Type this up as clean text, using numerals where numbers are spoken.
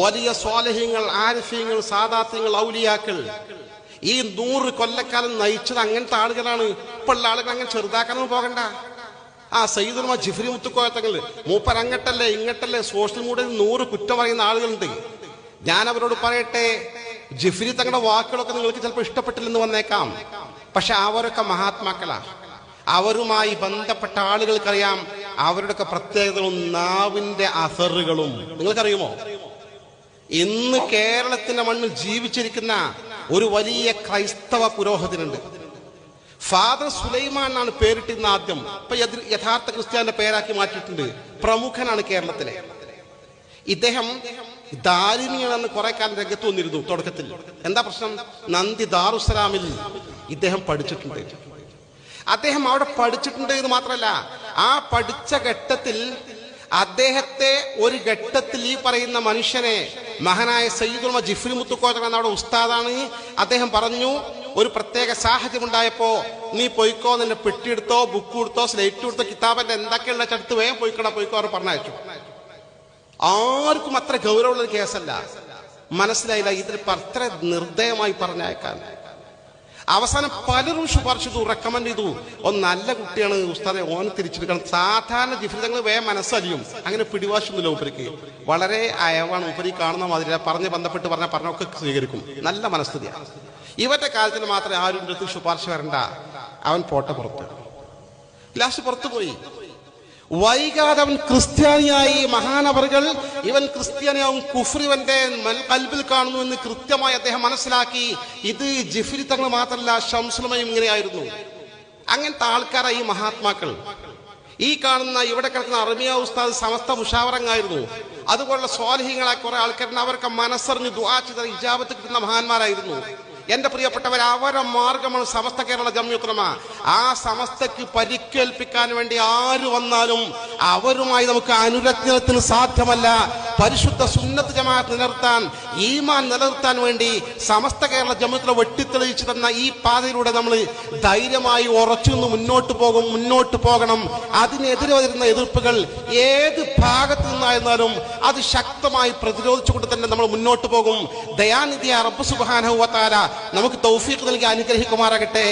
വലിയ സ്വാലിഹ്യങ്ങൾ, ആരിഫ്യങ്ങൾ, സാദാത്യങ്ങൾ, ഔലിയാക്കൾ ഈ 100 കൊല്ലക്കാലം നയിച്ചത് അങ്ങനത്തെ ആളുകളാണ്. ഇപ്പോഴുള്ള ആളുകൾ അങ്ങനെ ചെറുതാക്കാനൊന്നും പോകണ്ട. സയ്യിദുൽ ഉലമ ജിഫ്രി മുത്തുക്കോയത്തങ്ങൾ മൂപ്പർ അങ്ങട്ടല്ലേ ഇങ്ങട്ടല്ലേ സോഷ്യൽ മീഡിയയിൽ 100 കുറ്റം പറയുന്ന ആളുകളുണ്ട്. ഞാൻ അവരോട് പറയട്ടെ, ജിഫ്രി തങ്ങളുടെ വാക്കുകളൊക്കെ നിങ്ങൾക്ക് ചിലപ്പോൾ ഇഷ്ടപ്പെട്ടില്ലെന്ന് വന്നേക്കാം. പക്ഷെ അവരൊക്കെ മഹാത്മാക്കളാണ്. അവരുമായി ബന്ധപ്പെട്ട ആളുകൾക്കറിയാം അവരുടെയൊക്കെ പ്രത്യേകതകളും നാവിന്റെ അസറുകളും. നിങ്ങൾക്കറിയുമോ, ഇന്ന് കേരളത്തിന്റെ മണ്ണിൽ ജീവിച്ചിരിക്കുന്ന ഒരു വലിയ ക്രൈസ്തവ പുരോഹിതനുണ്ട്. ഫാദർ സുലൈമാൻ എന്നാണ് പേരിട്ടിരുന്ന ആദ്യം. ഇപ്പൊ യഥാർത്ഥ ക്രിസ്ത്യാനിന്റെ പേരാക്കി മാറ്റിയിട്ടുണ്ട്. പ്രമുഖനാണ് കേരളത്തിലെ. ഇദ്ദേഹം ദാരിമിയാണെന്ന് കുറെ കാലം രംഗത്ത് വന്നിരുന്നു. തുടക്കത്തിൽ എന്താ പ്രശ്നം? നന്ദി ദാറുസലാമിൽ ഇദ്ദേഹം പഠിച്ചിട്ടുണ്ട്. അദ്ദേഹം അവിടെ പഠിച്ചിട്ടുണ്ട് എന്ന് മാത്രമല്ല, ആ പഠിച്ച ഘട്ടത്തിൽ അദ്ദേഹത്തെ ഒരു ഘട്ടത്തിൽ ഈ പറയുന്ന മനുഷ്യനെ, മഹാനായ സയ്യിദുൽ ഉലമ ജിഫ്രി മുത്തുക്കോയ അവിടെ ഉസ്താദാണ്, അദ്ദേഹം പറഞ്ഞു, ഒരു പ്രത്യേക സാഹചര്യം ഉണ്ടായപ്പോ നീ പോയിക്കോ, നിന്റെ പെട്ടിയെടുത്തോ, ബുക്ക് എടുത്തോ, സ്ലേറ്റ് എടുത്തോ, കിതാബന്റെ എന്തൊക്കെയുള്ള ചടുത്ത് വേഗം പോയിക്കോ അവർ പറഞ്ഞയച്ചു. ആർക്കും അത്ര ഗൗരവമുള്ള കേസല്ല. മനസ്സിലായില്ല ഇതിൽ അത്ര നിർദ്ദയമായി പറഞ്ഞയക്കാൻ. അവസാനം പലരും ശുപാർശ ചെയ്തു, റെക്കമെൻഡ് ചെയ്തു. നല്ല കുട്ടിയാണ് ഉസ്താദെ, ഓന് തിരിച്ചെടുക്കണം. സാധാരണ ജിഫ്രി തങ്ങൾ വേഗം മനസ്സലിയും. അങ്ങനെ പിടിവാശൊന്നുമില്ല ഉപരിക്ക്. വളരെ അയവാണ് ഉപരി. കാണുന്ന മാതിരി പറഞ്ഞ് ബന്ധപ്പെട്ട് പറഞ്ഞൊക്കെ സ്വീകരിക്കും. നല്ല മനസ്ഥിതിയാണ്. ഇവന്റെ കാര്യത്തിൽ മാത്രമേ ആരും അടുത്ത് ശുപാർശ വരണ്ട. അവൻ പോട്ടെ പുറത്ത്. ലാസ്റ്റ് പുറത്തു പോയി. വൈകാതെ അവൻ ക്രിസ്ത്യാനിയായി. മഹാനവറുകൾ ഇവൻ ക്രിസ്ത്യാനിയാവും, കുഫ്ർ ഇവന്റെ കൽബിൽ കാണുന്നു എന്ന് കൃത്യമായി അദ്ദേഹം മനസ്സിലാക്കി. ഇത് ജിഫ്രി തങ്ങൾ മാത്രമല്ല, ശംസുൽ ഉലമയും ഇങ്ങനെയായിരുന്നു. അങ്ങനത്തെ ആൾക്കാരായി ഈ മഹാത്മാക്കൾ. ഈ കാണുന്ന ഇവിടെ കിടക്കുന്ന അർമിയ ഉസ്താദ് സമസ്ത മുഷാവറങ്ങായിരുന്നു. അതുപോലുള്ള സ്വാലിഹ്യങ്ങളായ കുറെ ആൾക്കാരുണ്ട്. അവർക്ക് മനസ്സറിഞ്ഞ് ദുആ ചെയ്ത ഇജാബത്ത് കിട്ടുന്ന മഹാന്മാരായിരുന്നു. എന്റെ പ്രിയപ്പെട്ടവർ, അവരുടെ മാർഗമാണ് സമസ്ത കേരള ജംഇയ്യത്തുൽ ഉലമ. ആ സമസ്തക്ക് പരിക്കേൽപ്പിക്കാൻ വേണ്ടി ആര് വന്നാലും അവരുമായി നമുക്ക് അനുരഞ്ജനത്തിന് സാധ്യമല്ല. പരിശുദ്ധ സുന്നത്ത് ജമാഅത്ത് നിലനിർത്താൻ, ഈമാൻ നിലനിർത്താൻ വേണ്ടി സമസ്ത കേരള ജംഇയ്യത്തുൽ ഉലമ വെട്ടിത്തെളിയിച്ചു തന്ന ഈ പാതയിലൂടെ നമ്മൾ ധൈര്യമായി ഉറച്ചു മുന്നോട്ട് പോകണം. അതിനെതിരെ വരുന്ന എതിർപ്പുകൾ ഏത് ഭാഗത്തു നിന്നായിരുന്നാലും അത് ശക്തമായി പ്രതിരോധിച്ചുകൊണ്ട് തന്നെ നമ്മൾ മുന്നോട്ട് പോകും. ദയാനിധിയായ റബ്ബ് സുബ്ഹാനഹു വ തആല നമുക്ക് തൗഫീഖ് നൽകി അനുഗ്രഹിക്കുമാറാകട്ടെ.